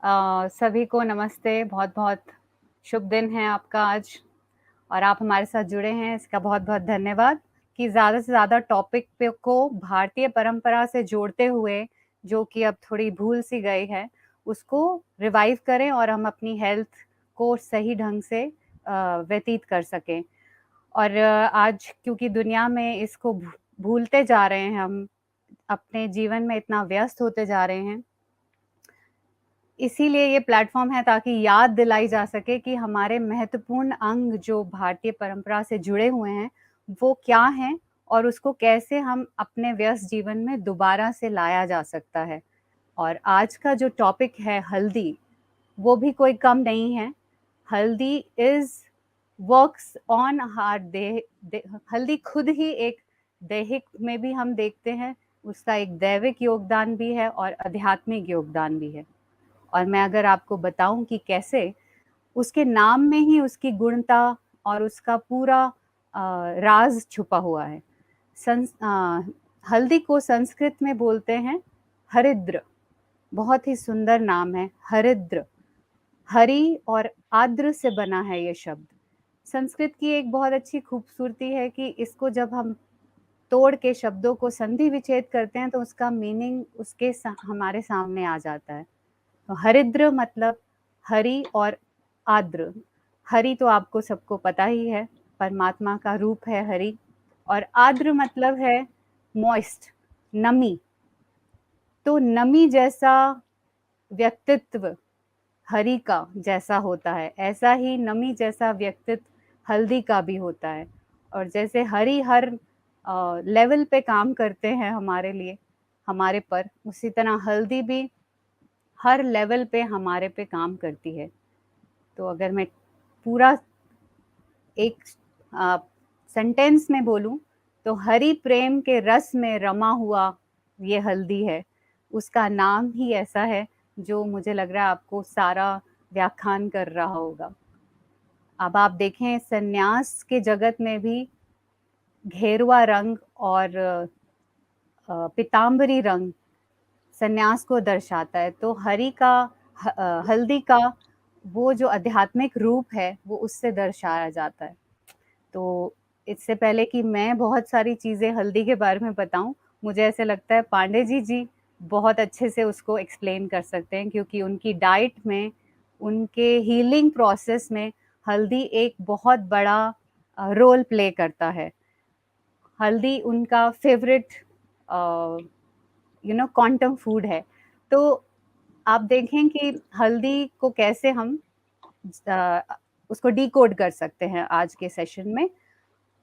सभी को नमस्ते, बहुत-बहुत शुभ दिन है आपका आज और आप हमारे साथ जुड़े हैं, इसका बहुत-बहुत धन्यवाद कि ज़्यादा से ज़्यादा टॉपिक पे को भारतीय परंपरा से जोड़ते हुए, जो कि अब थोड़ी भूल-सी गई है, उसको रिवाइव करें और हम अपनी हेल्थ को सही ढंग से व्यतीत कर सकें। और आज क्योंकि दुनिया में इसको भूलते जा रहे हैं हम, अपने जीवन में इतना व्यस्त होते जा रहे हैं, इसीलिए ये प्लेटफ़ॉर्म है ताकि याद दिलाई जा सके कि हमारे महत्वपूर्ण अंग जो भारतीय परंपरा से जुड़े हुए हैं, वो क्या हैं और उसको कैसे हम अपने व्यस्त जीवन में दोबारा से लाया जा सकता है। और आज का जो टॉपिक है हल्दी, वो भी कोई कम नहीं है। हल्दी इज़ वर्क्स ऑन आवर हल्दी खुद ही एक दैहिक में भी हम देखते हैं, उसका एक दैविक योगदान भी है और आध्यात्मिक योगदान भी है। और मैं अगर आपको बताऊँ कि कैसे, उसके नाम में ही उसकी गुणता और उसका पूरा राज़ छुपा हुआ है। हल्दी को संस्कृत में बोलते हैं हरिद्र, बहुत ही सुंदर नाम है हरिद्र। हरि और आर्द्र से बना है ये शब्द। संस्कृत की एक बहुत अच्छी खूबसूरती है कि इसको जब हम तोड़ के शब्दों को संधि विच्छेद करते हैं तो उसका मीनिंग हमारे सामने आ जाता है। तो हरिद्र मतलब हरि और आर्द्र। हरि तो आपको सबको पता ही है, परमात्मा का रूप है हरि। और आर्द्र मतलब है मॉइस्ट, नमी। तो नमी जैसा व्यक्तित्व हरि का जैसा होता है, ऐसा ही नमी जैसा व्यक्तित्व हल्दी का भी होता है। और जैसे हरि हर लेवल पे काम करते हैं हमारे लिए, हमारे पर, उसी तरह हल्दी भी हर लेवल पे हमारे पे काम करती है। तो अगर मैं पूरा एक सेंटेंस में बोलूं तो हरि प्रेम के रस में रमा हुआ ये हल्दी है। उसका नाम ही ऐसा है जो मुझे लग रहा है आपको सारा व्याख्यान कर रहा होगा। अब आप देखें संन्यास के जगत में भी घेरुआ रंग और पीताम्बरी रंग संन्यास को दर्शाता है। तो हल्दी का वो जो आध्यात्मिक रूप है वो उससे दर्शाया जाता है। तो इससे पहले कि मैं बहुत सारी चीज़ें हल्दी के बारे में बताऊं, मुझे ऐसे लगता है पांडे जी बहुत अच्छे से उसको एक्सप्लेन कर सकते हैं क्योंकि उनकी डाइट में, उनके हीलिंग प्रोसेस में हल्दी एक बहुत बड़ा रोल प्ले करता है। हल्दी उनका फेवरेट क्वांटम फूड है। तो आप देखें कि हल्दी को कैसे हम अ, उसको डिकोड कर सकते हैं आज के सेशन में।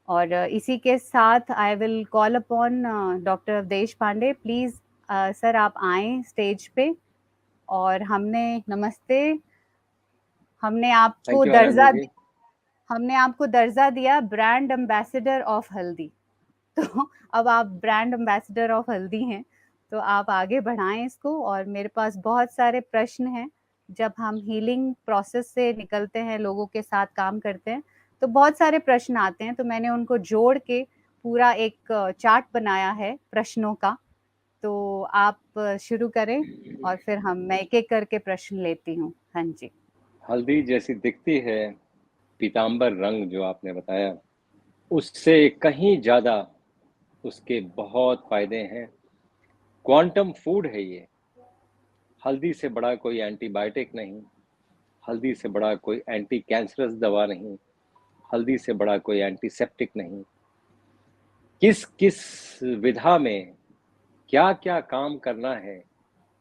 और इसी के साथ I will call upon doctor Avadhesh Pandey, please sir आप आए स्टेज पे। और नमस्ते, हमने आपको थैंक यू आनंदी दर्जा जी। हमने आपको दर्जा दिया ब्रांड एम्बेसडर ऑफ हल्दी। तो अब आप ब्रांड एम्बेसडर ऑफ हल्दी हैं, तो आप आगे बढ़ाएं इसको। और मेरे पास बहुत सारे प्रश्न हैं। जब हम हीलिंग प्रोसेस से निकलते हैं, लोगों के साथ काम करते हैं, तो बहुत सारे प्रश्न आते हैं। तो मैंने उनको जोड़ के पूरा एक चार्ट बनाया है प्रश्नों का। तो आप शुरू करें और फिर मैं एक एक करके प्रश्न लेती हूँ। हाँ जी। हल्दी जैसी दिखती है, पीतांबर रंग जो आपने बताया, उससे कहीं ज़्यादा उसके बहुत फायदे हैं। क्वांटम फूड है ये। हल्दी से बड़ा कोई एंटीबायोटिक नहीं, हल्दी से बड़ा कोई एंटी कैंसरस दवा नहीं, हल्दी से बड़ा कोई एंटीसेप्टिक नहीं। किस किस विधा में क्या क्या काम करना है,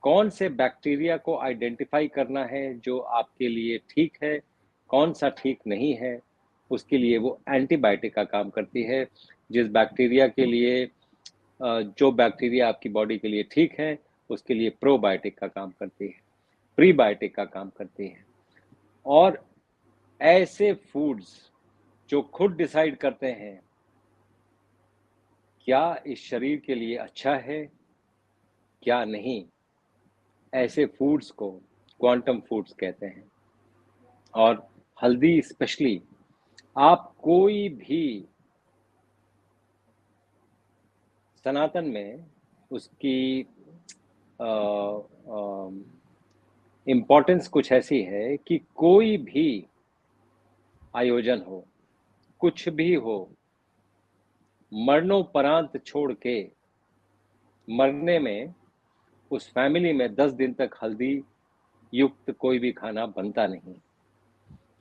कौन से बैक्टीरिया को आइडेंटिफाई करना है जो आपके लिए ठीक है, कौन सा ठीक नहीं है, उसके लिए वो एंटीबायोटिक का काम करती है। जिस बैक्टीरिया के लिए जो बैक्टीरिया आपकी बॉडी के लिए ठीक है, उसके लिए प्रोबायोटिक का काम करती है, प्रीबायोटिक का काम करती है। और ऐसे फूड्स जो खुद डिसाइड करते हैं क्या इस शरीर के लिए अच्छा है, क्या नहीं, ऐसे फूड्स को क्वांटम फूड्स कहते हैं। और हल्दी स्पेशली, आप कोई भी सनातन में उसकी इम्पोर्टेंस कुछ ऐसी है कि कोई भी आयोजन हो, कुछ भी हो, मरणोपरांत छोड़ के मरने में उस फैमिली में 10 दिन तक हल्दी युक्त कोई भी खाना बनता नहीं,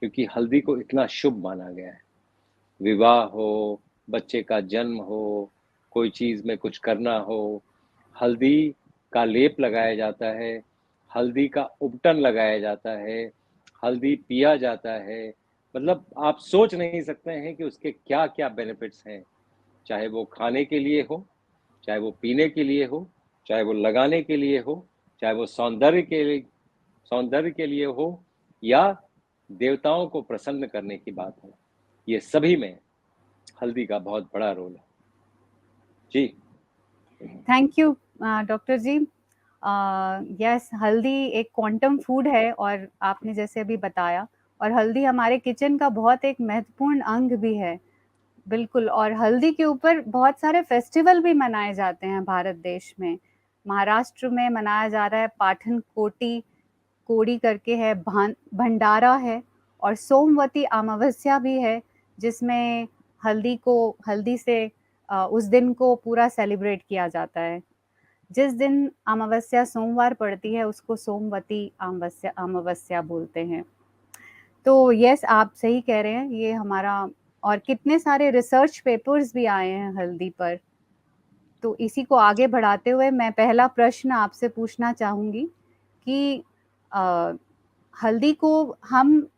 क्योंकि हल्दी को इतना शुभ माना गया है। विवाह हो, बच्चे का जन्म हो, कोई चीज में कुछ करना हो, हल्दी का लेप लगाया जाता है, हल्दी का उपटन लगाया जाता है, हल्दी पिया जाता है। मतलब आप सोच नहीं सकते हैं कि उसके क्या क्या बेनिफिट्स हैं, चाहे वो खाने के लिए हो, चाहे वो पीने के लिए हो, चाहे वो लगाने के लिए हो, चाहे वो सौंदर्य के लिए हो, या देवताओं को प्रसन्न करने की बात हो, ये सभी में हल्दी का बहुत बड़ा रोल है। जी। Thank you doctor ji. Yes, हल्दी एक क्वांटम फूड है और आपने जैसे अभी बताया, और हल्दी हमारे किचन का बहुत एक महत्वपूर्ण अंग भी है। बिल्कुल, और हल्दी के ऊपर बहुत सारे फेस्टिवल भी मनाए जाते हैं भारत देश में। महाराष्ट्र में मनाया जा रहा है पाठन कोटी कोड़ी करके है, भंडारा है, और सोमवती अमावस्या भी है, जिसमें हल्दी से उस दिन को पूरा सेलिब्रेट किया जाता है। जिस दिन अमावस्या सोमवार पड़ती है उसको सोमवती अमावस्या अमावस्या बोलते हैं। तो यस, आप सही कह रहे हैं, ये हमारा, और कितने सारे रिसर्च पेपर्स भी आए हैं हल्दी पर। तो इसी को आगे बढ़ाते हुए मैं पहला प्रश्न आपसे पूछना चाहूंगी कि अ, हल्दी को हम,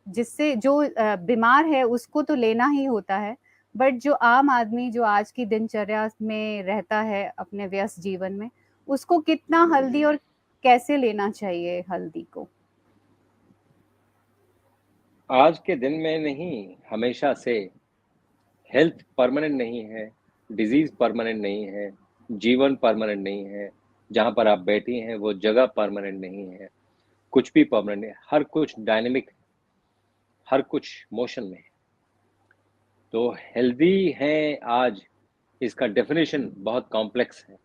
जिससे जो बीमार है उसको तो लेना ही होता है, बट जो आम आदमी जो आज की दिनचर्या में रहता है अपने व्यस्त जीवन में, उसको कितना हल्दी और कैसे लेना चाहिए हल्दी को? आज के दिन में नहीं, हमेशा से हेल्थ परमानेंट नहीं है, डिजीज परमानेंट नहीं है, जीवन परमानेंट नहीं है, जहां पर आप बैठी हैं वो जगह परमानेंट नहीं है, कुछ भी परमानेंट नहीं, हर कुछ डायनेमिक, हर कुछ मोशन में है। तो हेल्दी है आज, इसका डेफिनेशन बहुत कॉम्प्लेक्स है।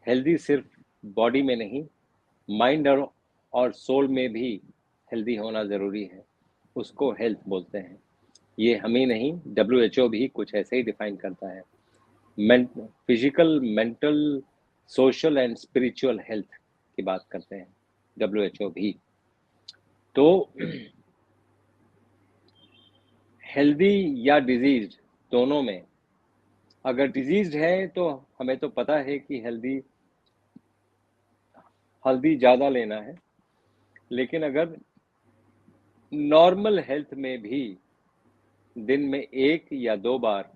हेल्दी सिर्फ बॉडी में नहीं, माइंड और सोल में भी हेल्दी होना ज़रूरी है, उसको हेल्थ बोलते हैं। ये हम ही नहीं, WHO भी कुछ ऐसे ही डिफाइन करता है। Physical, mental, social and spiritual health की बात करते हैं WHO भी। तो हेल्दी या डिजीज दोनों में, अगर डिजीज है तो हमें तो पता है कि हल्दी ज़्यादा लेना है, लेकिन अगर नॉर्मल हेल्थ में भी दिन में 1 या 2 बार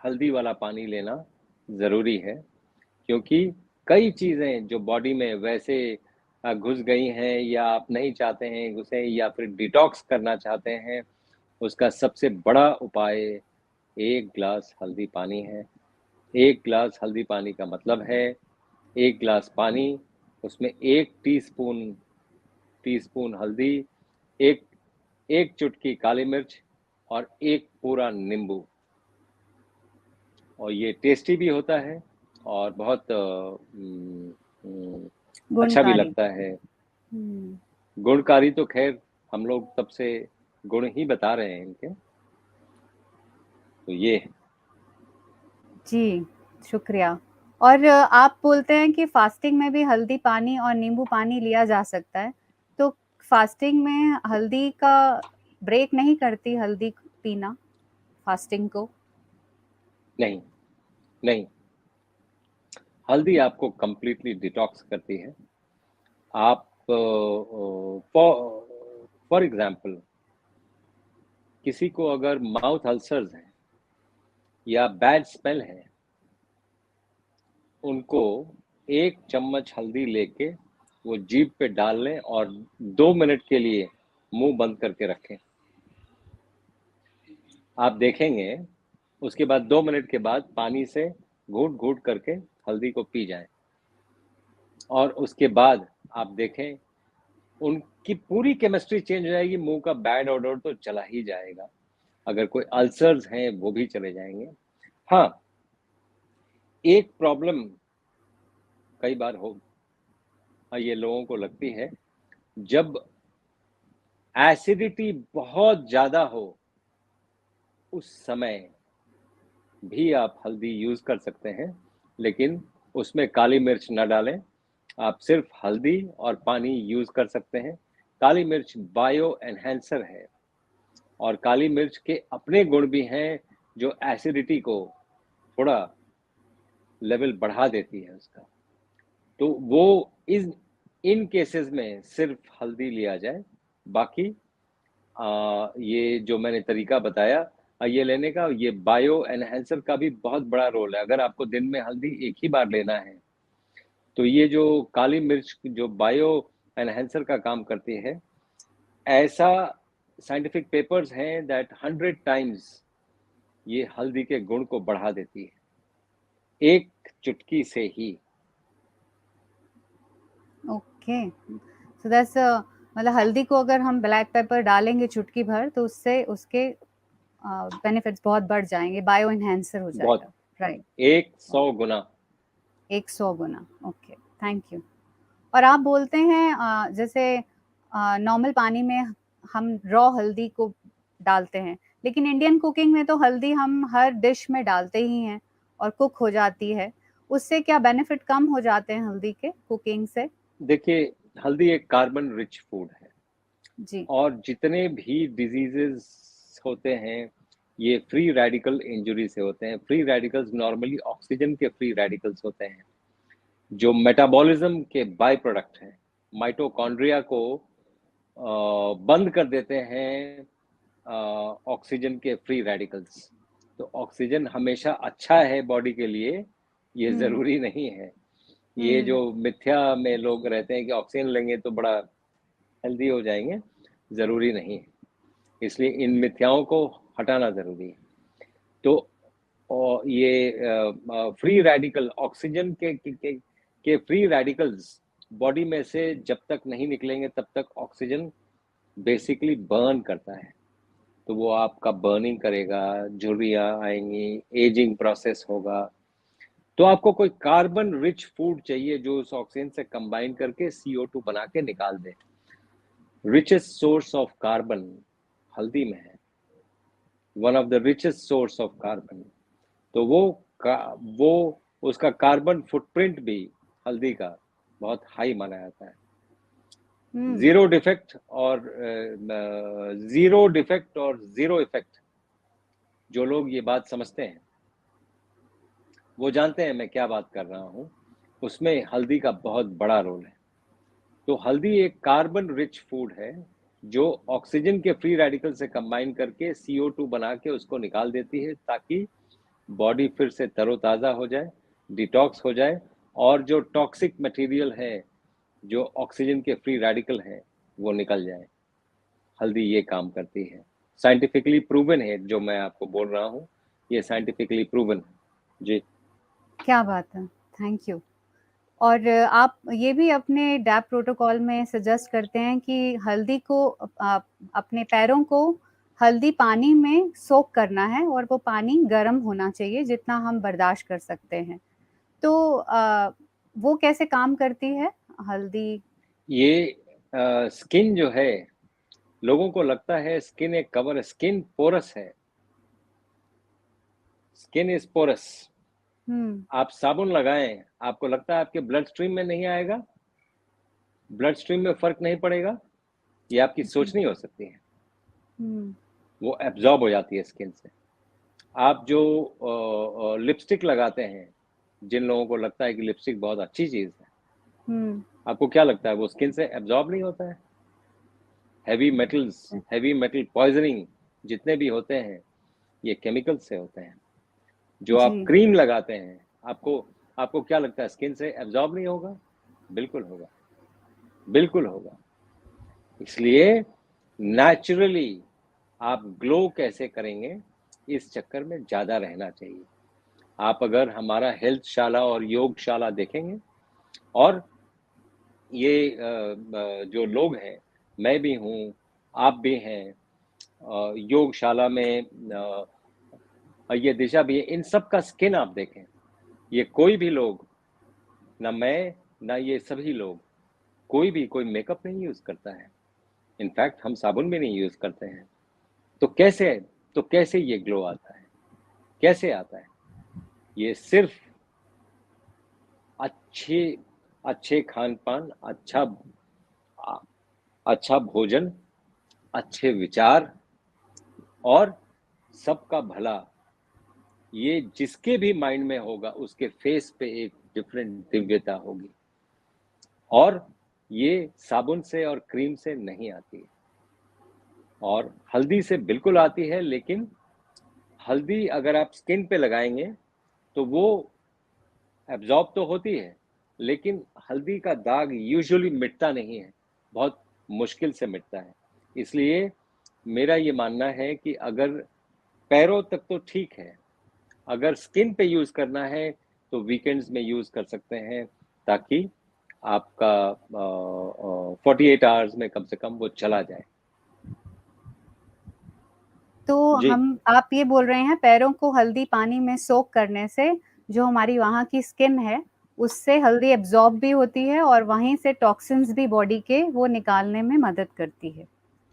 हल्दी वाला पानी लेना ज़रूरी है, क्योंकि कई चीज़ें जो बॉडी में वैसे घुस गई हैं या आप नहीं चाहते हैं घुसे, या फिर डिटॉक्स करना चाहते हैं, उसका सबसे बड़ा उपाय 1 ग्लास हल्दी पानी है। 1 ग्लास हल्दी पानी का मतलब है 1 ग्लास पानी, उसमें 1 टीस्पून हल्दी, एक एक चुटकी काली मिर्च और एक पूरा नींबू। और ये टेस्टी भी होता है और बहुत अच्छा भी गुणकारी। लगता है। हम्म। गुणकारी तो खैर हम लोग तब से गुण ही बता रहे हैं इनके, तो ये है। जी, शुक्रिया। और आप बोलते हैं कि फास्टिंग में भी हल्दी पानी और नींबू पानी लिया जा सकता है। तो फास्टिंग में हल्दी का ब्रेक नहीं करती हल्दी पीना फास्टिंग को? नहीं, नहीं, हल्दी आपको कंप्लीटली डिटॉक्स करती है। आप फॉर एग्जांपल, किसी को अगर माउथ अल्सर्स हैं या बैड स्मेल है, उनको 1 चम्मच हल्दी लेके वो जीभ पे डाल लें और 2 मिनट के लिए मुंह बंद करके रखें। आप देखेंगे उसके बाद 2 मिनट के बाद पानी से घूट घूट करके हल्दी को पी जाएं, और उसके बाद आप देखें उनकी पूरी केमिस्ट्री चेंज हो जाएगी। मुंह का बैड ऑर्डर तो चला ही जाएगा, अगर कोई अल्सर्स हैं वो भी चले जाएंगे। हाँ, एक प्रॉब्लम कई बार ये लोगों को लगती है, जब एसिडिटी बहुत ज़्यादा हो, उस समय भी आप हल्दी यूज़ कर सकते हैं, लेकिन उसमें काली मिर्च ना डालें। आप सिर्फ हल्दी और पानी यूज़ कर सकते हैं। काली मिर्च बायो एनहांसर है और काली मिर्च के अपने गुण भी हैं, जो एसिडिटी को थोड़ा लेवल बढ़ा देती है उसका। तो वो इन केसेस में सिर्फ हल्दी लिया जाए। बाकी ये जो मैंने तरीका बताया ये लेने का, ये बायो एनहांसर का भी बहुत बड़ा रोल है। अगर आपको दिन में हल्दी एक ही बार लेना है, तो ये जो काली मिर्च जो बायो एनहांसर का काम करती है, ऐसा साइंटिफिक पेपर्स हैं दैट 100 टाइम्स ये हल्दी के गुण को बढ़ा देती है, एक चुटकी से ही। ओके, सो दैट्स मतलब हल्दी को अगर हम ब्लैक पेपर डालेंगे चुटकी भर, तो उससे उसके बेनिफिट्स बहुत बढ़ जाएंगे, बायो एनहांसर हो बहुत, जाएगा, right? 100 Guna. 100 Guna, okay, thank you. और आप बोलते हैं जैसे नॉर्मल पानी में हम रॉ हल्दी को डालते हैं, लेकिन इंडियन कुकिंग में तो हल्दी हम हर डिश में डालते ही हैं और कुक हो जाती है। उससे क्या बेनिफिट कम हो जाते हैं हल्दी के कुकिंग से? देखिए, हल्दी एक कार्बन रिच फूड है जी। और जितने भी डिजीजेस होते हैं, ये फ्री रेडिकल इंजरी से होते हैं। फ्री रेडिकल्स नॉर्मली ऑक्सीजन के फ्री रेडिकल्स होते हैं, जो मेटाबॉलिज्म के बाय प्रोडक्ट हैं। माइटोकॉन्ड्रिया को बंद कर देते हैं ऑक्सीजन के फ्री रेडिकल्स। तो ऑक्सीजन हमेशा अच्छा है बॉडी के लिए, ये ज़रूरी नहीं है। ये जो मिथ्या में लोग रहते हैं कि ऑक्सीजन लेंगे तो बड़ा हेल्दी हो जाएंगे, ज़रूरी नहीं है। इसलिए इन मिथ्याओं को हटाना ज़रूरी है। तो ये फ्री रेडिकल ऑक्सीजन के फ्री रेडिकल्स बॉडी में से जब तक नहीं निकलेंगे, तब तक ऑक्सीजन बेसिकली बर्न करता है। तो वो आपका बर्निंग करेगा, झुर्रियाँ आएंगी, एजिंग प्रोसेस होगा। तो आपको कोई कार्बन रिच फूड चाहिए जो उस ऑक्सीजन से कंबाइन करके CO2 बना के निकाल दे। रिचेस्ट सोर्स ऑफ कार्बन हल्दी में है, one of the richest source of carbon. तो वो उसका कार्बन फुटप्रिंट भी हल्दी का बहुत हाई माना जाता है। जीरो डिफेक्ट और जीरो इफेक्ट, जो लोग ये बात समझते हैं वो जानते हैं मैं क्या बात कर रहा हूँ। उसमें हल्दी का बहुत बड़ा रोल है। तो हल्दी एक कार्बन रिच फूड है जो ऑक्सीजन के फ्री रेडिकल से कंबाइन करके CO2 बना के उसको निकाल देती है, ताकि बॉडी फिर से तरोताज़ा हो जाए, डिटॉक्स हो जाए और जो टॉक्सिक मटेरियल है, जो ऑक्सीजन के फ्री रेडिकल हैं, वो निकल जाए। हल्दी ये काम करती है, साइंटिफिकली प्रूवन है। जो मैं आपको बोल रहा हूँ ये साइंटिफिकली प्रूवन है जी। क्या बात है, थैंक यू। और आप ये भी अपने डैप प्रोटोकॉल में सजेस्ट करते हैं कि हल्दी को अपने पैरों को हल्दी पानी में सोक करना है और वो पानी गर्म होना चाहिए जितना हम बर्दाश्त कर सकते हैं। तो वो कैसे काम करती है हल्दी? ये स्किन जो है, लोगों को लगता है स्किन एक कवर, स्किन पोरस है। Skin is porous. आप साबुन लगाएं, आपको लगता है आपके ब्लड स्ट्रीम में नहीं आएगा, ब्लड स्ट्रीम में फर्क नहीं पड़ेगा? ये आपकी सोच नहीं हो सकती है। वो एब्जॉर्ब हो जाती है स्किन से। आप जो लिपस्टिक लगाते हैं, जिन लोगों को लगता है कि लिपस्टिक बहुत अच्छी चीज है, आपको क्या लगता है वो स्किन से एब्जॉर्ब नहीं होता है? हैवी मेटल पॉइजनिंग जितने भी होते हैं, ये केमिकल से होते हैं। जो आप जी। क्रीम लगाते हैं, आपको आपको क्या लगता है स्किन से एब्जॉर्ब नहीं होगा? बिल्कुल होगा, बिल्कुल होगा। इसलिए नेचुरली आप ग्लो कैसे करेंगे, इस चक्कर में ज्यादा रहना चाहिए। आप अगर हमारा हेल्थ शाला और योगशाला देखेंगे, और ये जो लोग हैं, मैं भी हूँ, आप भी हैं, योगशाला में ये दिशा भी है, इन सब का स्किन आप देखें, ये कोई भी लोग, ना मैं ना ये सभी लोग, कोई मेकअप नहीं यूज करता है, इनफैक्ट हम साबुन भी नहीं यूज करते हैं। तो कैसे ये ग्लो आता है? कैसे आता है? ये सिर्फ अच्छे खान पान, अच्छा भोजन, अच्छे विचार और सबका भला, ये जिसके भी माइंड में होगा उसके फेस पे एक डिफरेंट दिव्यता होगी। और ये साबुन से और क्रीम से नहीं आती है, और हल्दी से बिल्कुल आती है। लेकिन हल्दी अगर आप स्किन पे लगाएंगे तो वो एब्जॉर्ब तो होती है, लेकिन हल्दी का दाग यूजुअली मिटता नहीं है, बहुत मुश्किल से मिटता है। इसलिए मेरा ये मानना है कि अगर पैरों तक तो ठीक है, अगर स्किन पे यूज करना है तो वीकेंड्स में यूज कर सकते हैं, ताकि आपका 48 आवर्स में कम से कम वो चला जाए। तो जी आप ये बोल रहे हैं पैरों को हल्दी पानी में सोक करने से जो हमारी वहाँ की स्किन है उससे हल्दी एब्जॉर्ब भी होती है और वहीं से टॉक्सिन्स भी बॉडी के वो निकालने में मदद करती है।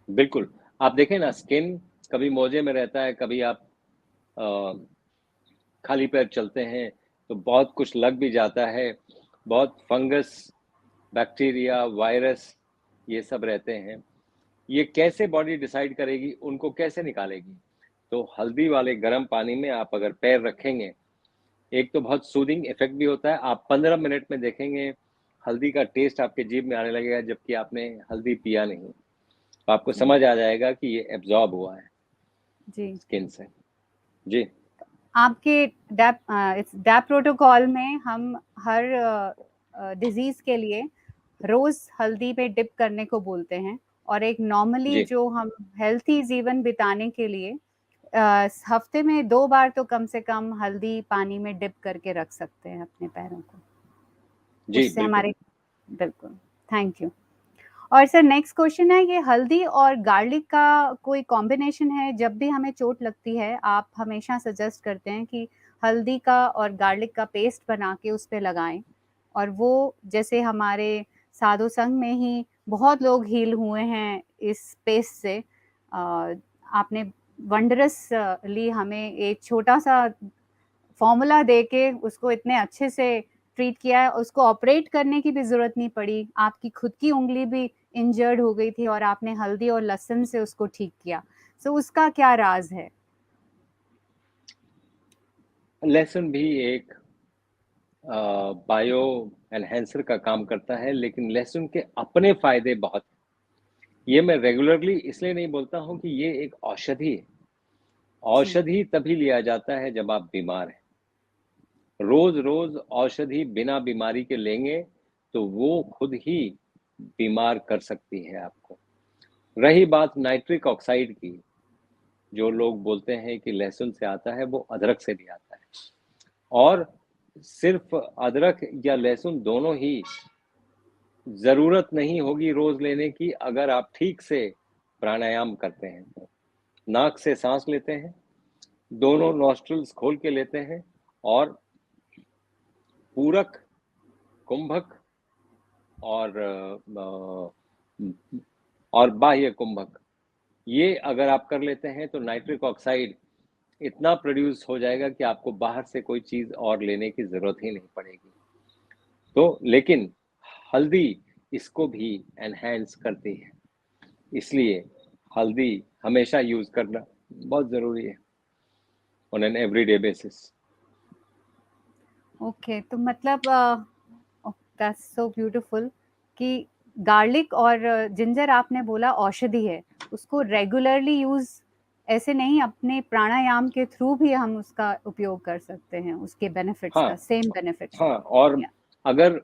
बिल्कुल। आप देखें ना, स्किन कभी मोजे में रहता है, कभी आप खाली पैर चलते हैं तो बहुत कुछ लग भी जाता है, बहुत फंगस, बैक्टीरिया, वायरस, ये सब रहते हैं। ये कैसे बॉडी डिसाइड करेगी, उनको कैसे निकालेगी? तो हल्दी वाले गर्म पानी में आप अगर पैर रखेंगे, एक तो बहुत सूदिंग इफेक्ट भी होता है। आप 15 मिनट में देखेंगे हल्दी का टेस्ट आपके जीभ में आने लगेगा, जबकि आपने हल्दी पिया नहीं। तो आपको जी समझ आ जाएगा कि ये एब्जॉर्ब हुआ है जी। स्किन से। जी आपके डैप प्रोटोकॉल में हम हर डिजीज के लिए रोज हल्दी पे डिप करने को बोलते हैं, और एक नॉर्मली जी जो हम हेल्थी जीवन बिताने के लिए हफ्ते में 2 बार तो कम से कम हल्दी पानी में डिप करके रख सकते हैं अपने पैरों को। जी उससे बिल्कुल। हमारे बिल्कुल। Thank you. और सर नेक्स्ट क्वेश्चन है, ये हल्दी और गार्लिक का कोई कॉम्बिनेशन है? जब भी हमें चोट लगती है आप हमेशा सजेस्ट करते हैं कि हल्दी का और गार्लिक का पेस्ट बना के उस पे लगाएं, और वो जैसे हमारे साधु संघ में ही बहुत लोग हील हुए हैं इस पेस्ट से। आपने वंडरसली हमें एक छोटा सा फॉर्मूला दे के उसको इतने अच्छे से ट्रीट किया है, उसको ऑपरेट करने की भी ज़रूरत नहीं पड़ी। आपकी खुद की उँगली भी इंजर्ड हो गई थी और आपने हल्दी और लहसुन से उसको ठीक किया। सो उसका क्या राज़ है? लहसुन भी एक बायो एनहेंसर का काम करता है, लेकिन लहसुन के अपने फायदे बहुत हैं। ये मैं रेगुलरली इसलिए नहीं बोलता हूँ कि ये एक औषधि है। जी, औषधि तभी लिया जाता है जब आप बीमार हैं। रोज रोज औषधि बिना बीमारी के लेंगे तो वो खुद ही बीमार कर सकती है आपको। रही बात नाइट्रिक ऑक्साइड की, जो लोग बोलते हैं कि लहसुन से आता है, वो अदरक से भी आता है। और सिर्फ अदरक या लहसुन दोनों ही जरूरत नहीं होगी रोज लेने की, अगर आप ठीक से प्राणायाम करते हैं तो। नाक से सांस लेते हैं, दोनों नॉस्ट्रल्स खोल के लेते हैं, और पूरक, कुंभक और बाह्य कुंभक, ये अगर आप कर लेते हैं तो नाइट्रिक ऑक्साइड इतना प्रोड्यूस हो जाएगा कि आपको बाहर से कोई चीज और लेने की जरूरत ही नहीं पड़ेगी। तो लेकिन हल्दी इसको भी एनहेंस करती है, इसलिए हल्दी हमेशा यूज करना बहुत जरूरी है on an everyday basis. Okay. तो मतलब दैट्स सो ब्यूटीफुल कि गार्लिक और जिंजर आपने बोला औषधि है, उसको रेगुलरली यूज़ ऐसे नहीं, अपने प्राणायाम के थ्रू भी हम उसका उपयोग कर सकते हैं, उसके बेनिफिट्स हाँ का, सेम बेनिफिट्स हाँ। का। और या अगर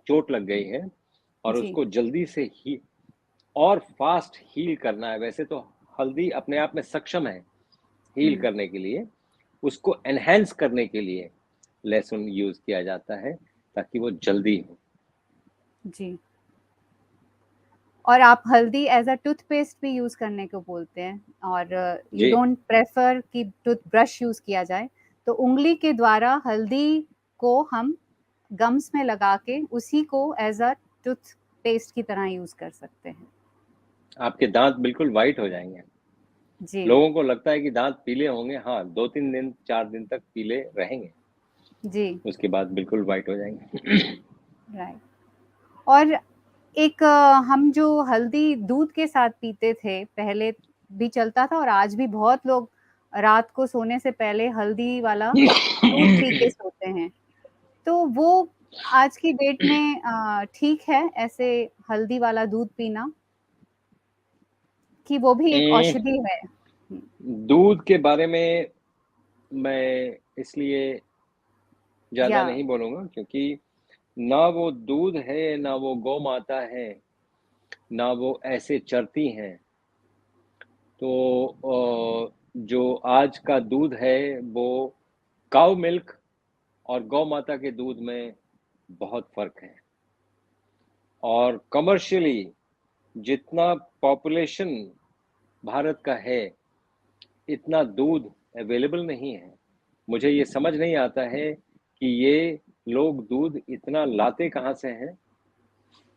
चोट लग गई है और जी। उसको जल्दी से ही और फास्ट हील करना है, वैसे तो हल्दी अपने आप में सक्षम है हील हुँ, करने के लिए, उसको एनहेंस करने के लिए लहसुन यूज किया जाता है, ताकि वो जल्दी हो। जी। और आप हल्दी एज़ अ टूथपेस्ट भी यूज़ करने को बोलते हैं, और यू जी डोंट प्रेफ़र कि टूथब्रश यूज़ किया जाए। तो उँगली के द्वारा हल्दी को हम गम्स में लगा के उसी को एज़ अ टूथ पेस्ट की तरह यूज़ कर सकते हैं। आपके दाँत बिल्कुल व्हाइट हो जाएँगे। जी, लोगों को लगता है कि दाँत पीले होंगे, हाँ, 2-3 दिन, 4 दिन तक पीले रहेंगे, जी, उसके बाद बिल्कुल व्हाइट हो जाएँगे। राइट। और एक हम जो हल्दी दूध के साथ पीते थे, पहले भी चलता था और आज भी बहुत लोग रात को सोने से पहले हल्दी वाला दूध पी के सोते हैं। तो वो आज की डेट में ठीक है ऐसे हल्दी वाला दूध पीना? कि वो भी एक उम, औषधि है? हुँ, दूध के बारे में मैं इसलिए ज़्यादा या नहीं बोलूँगा क्योंकि ना वो दूध है, ना वो गौ माता है, ना वो ऐसे चरती हैं। तो जो आज का दूध है वो काऊ मिल्क और गौ माता के दूध में बहुत फ़र्क है। और कमर्शियली जितना पॉपुलेशन भारत का है, इतना दूध अवेलेबल नहीं है। मुझे ये समझ नहीं आता है कि ये लोग दूध इतना लाते कहाँ से हैं?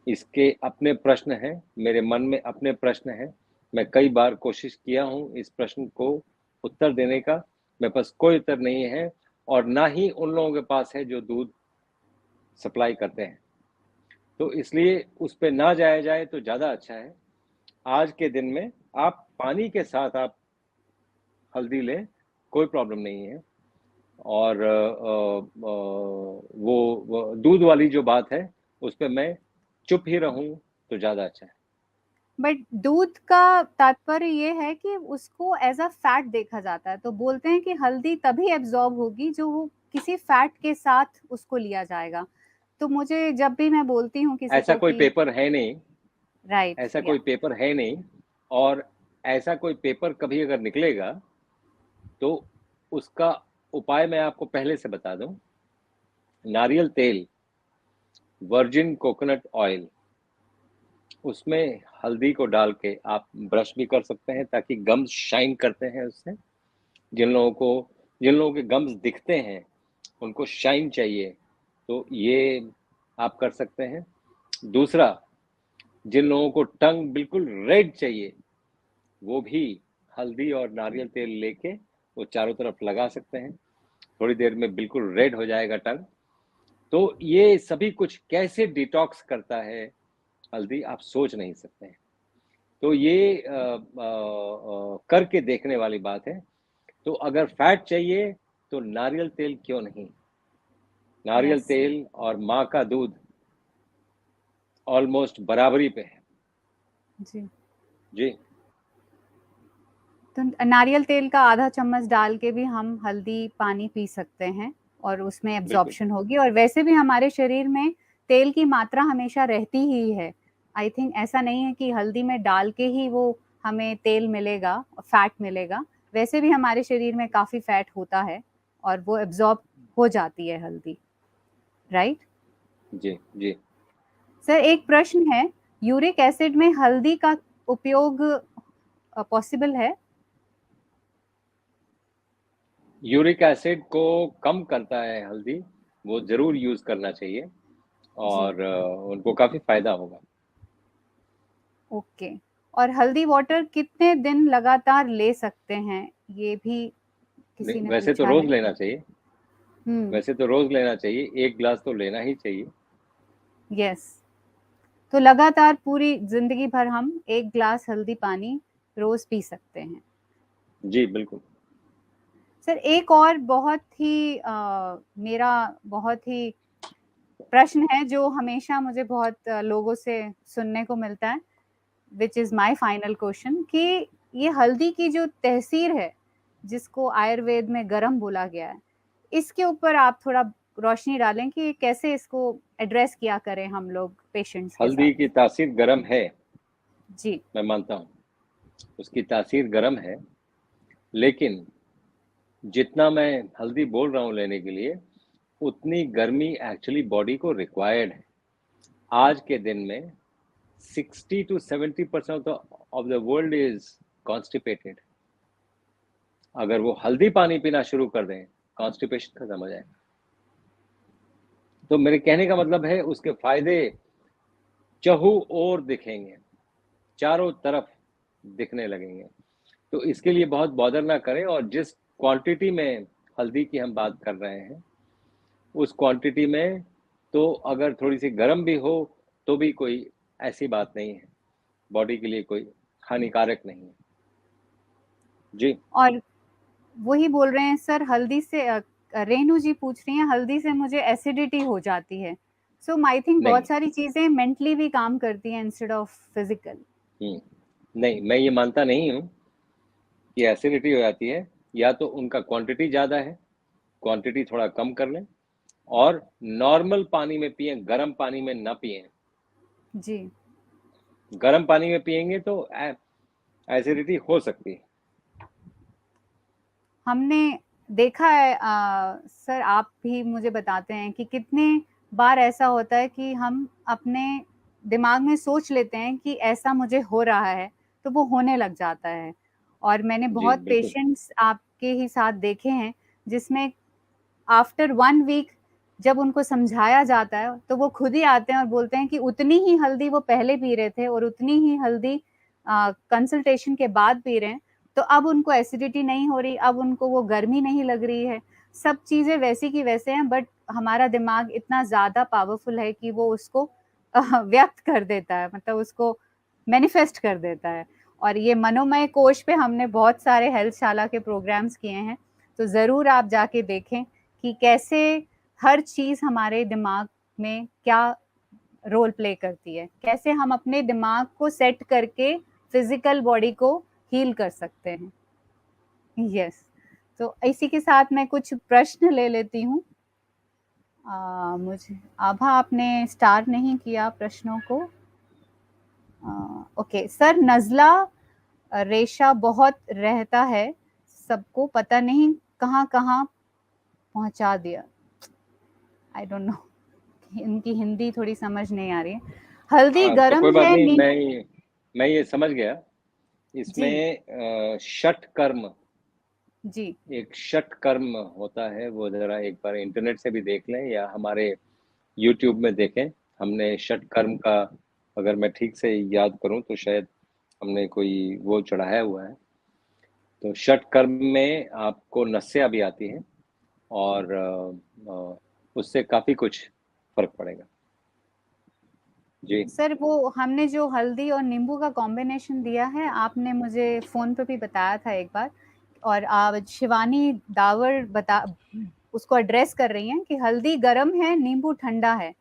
इसके अपने प्रश्न हैं, मेरे मन में अपने प्रश्न हैं। मैं कई बार कोशिश किया हूँ इस प्रश्न को उत्तर देने का, मेरे पास कोई उत्तर नहीं है और ना ही उन लोगों के पास है जो दूध सप्लाई करते हैं। तो इसलिए उस पे ना जाया जाए तो ज़्यादा अच्छा है। आज के दिन में आप पानी के साथ आप हल्दी लें, कोई प्रॉब्लम नहीं है और वो दूध वाली जो बात है, उस पे मैं चुप ही रहूँ तो ज़्यादा अच्छा है। बट दूध का तात्पर्य ये है कि उसको एज़ अ फैट देखा जाता है, तो बोलते हैं कि हल्दी तभी एब्ज़ॉर्ब होगी जो वो किसी फैट के साथ उसको लिया जाएगा। तो मुझे जब भी मैं बोलती हूँ किसी ऐसा को कोई कि पेपर है नहीं राइट, ऐसा या कोई पेपर है नहीं और ऐसा कोई पेपर कभी अगर निकलेगा, तो उसका उपाय मैं आपको पहले से बता दूँ। नारियल तेल, वर्जिन कोकोनट ऑयल, उसमें हल्दी को डाल के आप ब्रश भी कर सकते हैं ताकि गम्स शाइन करते हैं उससे। जिन लोगों को जिन लोगों के गम्स दिखते हैं, उनको शाइन चाहिए, तो ये आप कर सकते हैं। दूसरा, जिन लोगों को टंग बिल्कुल रेड चाहिए, वो भी हल्दी और नारियल तेल लेके वो चारों तरफ लगा सकते हैं। थोड़ी देर में बिल्कुल रेड हो जाएगा टंग। तो ये सभी कुछ कैसे डिटॉक्स करता है हल्दी, आप सोच नहीं सकते हैं। तो ये करके देखने वाली बात है। तो अगर फैट चाहिए, तो नारियल तेल क्यों नहीं? नारियल यस, तेल और माँ का दूध ऑलमोस्ट बराबरी पे है। जी। जी, तो नारियल तेल का आधा चम्मच डाल के भी हम हल्दी पानी पी सकते हैं और उसमें बिल्कुल। एब्ज़ॉर्प्शन होगी और वैसे भी हमारे शरीर में तेल की मात्रा हमेशा रहती ही है। आई थिंक ऐसा नहीं है कि हल्दी में डाल के ही वो हमें तेल मिलेगा, फैट मिलेगा। वैसे भी हमारे शरीर में काफ़ी फैट होता है और वो एब्ज़ॉर्ब हो जाती है हल्दी, राइट? जी, जी। सर एक प्रश्न है, यूरिक एसिड में हल्दी का उपयोग पॉसिबल है? यूरिक एसिड को कम करता है हल्दी, वो ज़रूर यूज़ करना चाहिए जी। और उनको काफ़ी फ़ायदा होगा। ओके। और हल्दी वाटर कितने दिन लगातार ले सकते हैं? ये भी नहीं, किसी ने वैसे तो पूछा रोज़ है। लेना चाहिए। हुँ, वैसे तो रोज़ लेना चाहिए, 1 ग्लास तो लेना ही चाहिए। यस। तो लगातार पूरी ज़िंदगी भर हम 1 ग्लास हल्दी पानी रोज़ पी सकते हैं। जी, बिल्कुल। सर एक और बहुत ही मेरा बहुत ही प्रश्न है जो हमेशा मुझे बहुत लोगों से सुनने को मिलता है, which is my final question कि ये हल्दी की जो तहसीर है, जिसको आयुर्वेद में गरम बोला गया है, इसके ऊपर आप थोड़ा रोशनी डालें कि कैसे इसको एड्रेस किया करें हम लोग पेशेंट्स के साथ? हल्दी की तासीर गरम है, जी, मैं मानता हूँ। उसकी तासीर गरम है, लेकिन जितना मैं हल्दी बोल रहा हूँ लेने के लिए, उतनी गर्मी एक्चुअली बॉडी को रिक्वायर्ड है। आज के दिन में 60 to 70% of the world is constipated. अगर वो हल्दी पानी पीना शुरू कर दें, कॉन्स्टिपेशन खत्म हो जाएगा। तो मेरे कहने का मतलब है उसके फायदे चहु ओर दिखेंगे, चारों तरफ दिखने लगेंगे। तो इसके लिए बहुत बॉदर ना करें, और जिस क्वांटिटी में हल्दी की हम बात कर रहे हैं उस क्वांटिटी में तो अगर थोड़ी सी गर्म भी हो तो भी कोई ऐसी बात नहीं है, बॉडी के लिए कोई हानिकारक नहीं है। जी। और वही बोल रहे हैं सर, हल्दी से रेनू जी पूछ रही हैं, हल्दी से मुझे एसिडिटी हो जाती है। सो आई थिंक नहीं। बहुत सारी चीजें मेंटली भी काम करती हैं इंस्टेड ऑफ फिजिकल। नहीं, मैं ये मानता नहीं हूँ कि एसिडिटी हो जाती है। या तो उनका क्वांटिटी ज़्यादा है, क्वांटिटी थोड़ा कम कर लें, और नॉर्मल पानी में पिएं, गर्म पानी में ना पिएं। जी। गर्म पानी में पिएंगे तो एसिडिटी हो सकती है। हमने देखा है सर, आप भी मुझे बताते हैं कि कितने बार ऐसा होता है कि हम अपने दिमाग में सोच लेते हैं कि ऐसा मुझे हो रहा है, तो वो होने लग जाता है। और मैंने जी बहुत बिल्कुल। पेशेंट्स आपके ही साथ देखे हैं जिसमें आफ्टर 1 वीक जब उनको समझाया जाता है तो वो खुद ही आते हैं और बोलते हैं कि उतनी ही हल्दी वो पहले पी रहे थे और उतनी ही हल्दी कंसल्टेशन के बाद पी रहे हैं, तो अब उनको एसिडिटी नहीं हो रही, अब उनको वो गर्मी नहीं लग रही है। सब चीज़ें वैसी की वैसे हैं, बट हमारा दिमाग इतना ज़्यादा पावरफुल है कि वो उसको व्यक्त कर देता है, मतलब उसको मैनिफेस्ट कर देता है। और ये मनोमय कोश पे हमने बहुत सारे हेल्थशाला के प्रोग्राम्स किए हैं, तो ज़रूर आप जाके देखें कि कैसे हर चीज़ हमारे दिमाग में क्या रोल प्ले करती है, कैसे हम अपने दिमाग को सेट करके फिजिकल बॉडी को हील कर सकते हैं। यस। तो इसी के साथ मैं कुछ प्रश्न ले लेती हूँ। मुझे आभा, आपने स्टार नहीं किया प्रश्नों को। ओके सर, नज़ला रेशा बहुत रहता है, सबको पता नहीं कहाँ कहाँ पहुंचा दिया। आई डोंट नो, इनकी हिंदी थोड़ी समझ नहीं आ रही है। हल्दी तो गरम कोई बात है नहीं, नीम। मैं ये समझ गया। जी। इसमें षट कर्म, जी। एक षट कर्म होता है, वो जरा एक बार इंटरनेट से भी देख लें या हमारे यूट्यूब में देखें। हमने षट कर्म का, अगर मैं ठीक से याद करूं तो शायद हमने कोई वो चढ़ाया हुआ है। तो षट कर्म में आपको नस्या भी आती है, और उससे काफ़ी कुछ फर्क पड़ेगा। जी। सर, वो हमने जो हल्दी और नींबू का कॉम्बिनेशन दिया है, आपने मुझे फ़ोन पे भी बताया था एक बार, और शिवानी दावर बता उसको एड्रेस कर रही हैं कि हल्दी गरम है, नींबू ठंडा है।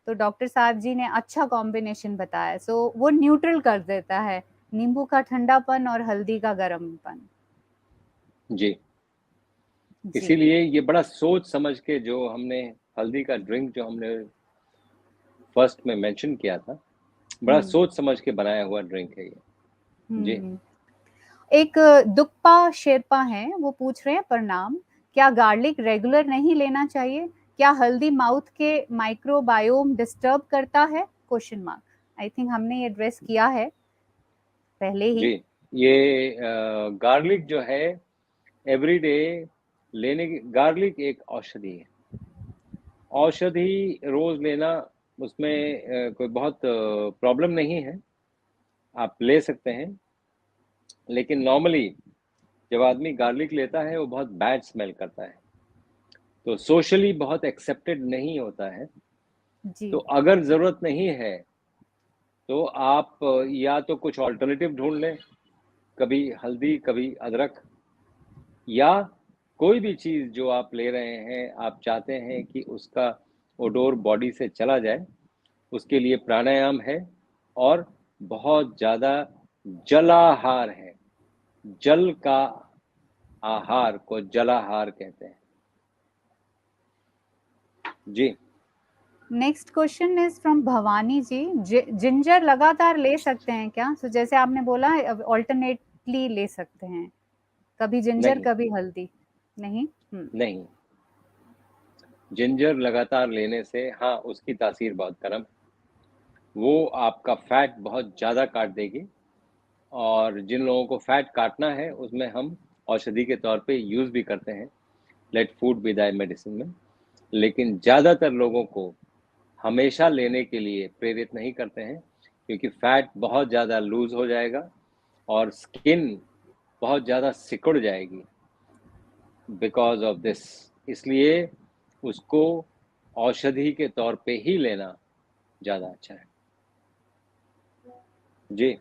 तो डॉक्टर साहब जी ने अच्छा कॉम्बिनेशन बताया, सो वो न्यूट्रल कर देता है नींबू का ठंडापन और हल्दी का गरमपन। जी। जी। इसीलिए ये बड़ा सोच समझ के, जो हमने हल्दी का ड्रिंक जो हमने फर्स्ट में मेंशन किया था, बड़ा हुँ। सोच समझ के बनाया हुआ ड्रिंक है ये। जी। हुँ। एक दुक्पा शेरपा हैं, वो पूछ रहे हैं प्रणाम, क्या गार्लिक रेगुलर नहीं लेना चाहिए? क्या हल्दी माउथ के माइक्रोबायोम डिस्टर्ब करता है? Question mark. आई थिंक हमने ये एड्रेस किया है पहले जी। ही। ये गार्लिक जो है, एवरीडे लेने की, गार्लिक एक औषधि है। औषधि रोज लेना, उसमें कोई बहुत प्रॉब्लम नहीं है, आप ले सकते हैं। लेकिन नॉर्मली जब आदमी गार्लिक लेता है वो बहुत बैड स्मेल करता है, तो सोशली बहुत एक्सेप्टेड नहीं होता है। तो जी। अगर ज़रूरत नहीं है तो आप या तो कुछ ऑल्टरनेटिव ढूंढ लें, कभी हल्दी कभी अदरक, या कोई भी चीज़ जो आप ले रहे हैं, आप चाहते हैं कि उसका ओडोर बॉडी से चला जाए, उसके लिए प्राणायाम है, और बहुत ज़्यादा जलाहार है। जल का आहार को जलाहार कहते हैं। जी। Next question is from Bhavani ji. Ginger लगातार ले सकते हैं क्या? सो जैसे आपने बोला अल्टरनेटली ले सकते हैं, कभी जिंजर नहीं। कभी हल्दी। नहीं? नहीं, जिंजर लगातार लेने से, हाँ, उसकी तासीर बहुत गर्म, वो आपका फैट बहुत ज़्यादा काट देगी। और जिन लोगों को फैट काटना है उसमें हम औषधि के तौर पे यूज़ भी करते हैं, let food be thy medicine में। लेकिन ज़्यादातर लोगों को हमेशा लेने के लिए प्रेरित नहीं करते हैं, क्योंकि फैट बहुत ज़्यादा लूज हो जाएगा और स्किन बहुत ज़्यादा सिकुड़ जाएगी बिकॉज ऑफ दिस। इसलिए उसको औषधि के तौर पे ही लेना ज़्यादा अच्छा है। जी।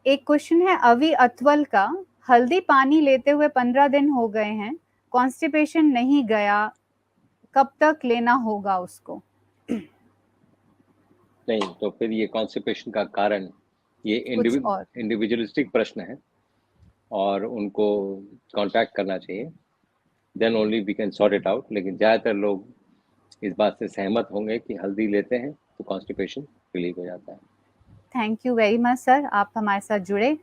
एक क्वेश्चन है अवि अथवल का, हल्दी पानी लेते हुए 15 दिन हो गए हैं, कॉन्स्टिपेशन नहीं गया, कब तक लेना होगा उसको? नहीं, तो फिर ये कॉन्स्टिपेशन का कारण, ये कुछ और इंडिविजुअलिस्टिक प्रश्न है और उनको कांटेक्ट करना चाहिए, then only we can sort it out. लेकिन ज़्यादातर लोग इस बात से सहमत होंगे कि हल्दी लेते हैं तो कॉन्स्टिपेशन रिलीव हो जाता है। Thank you very much sir, आप हमारे साथ जुड़े।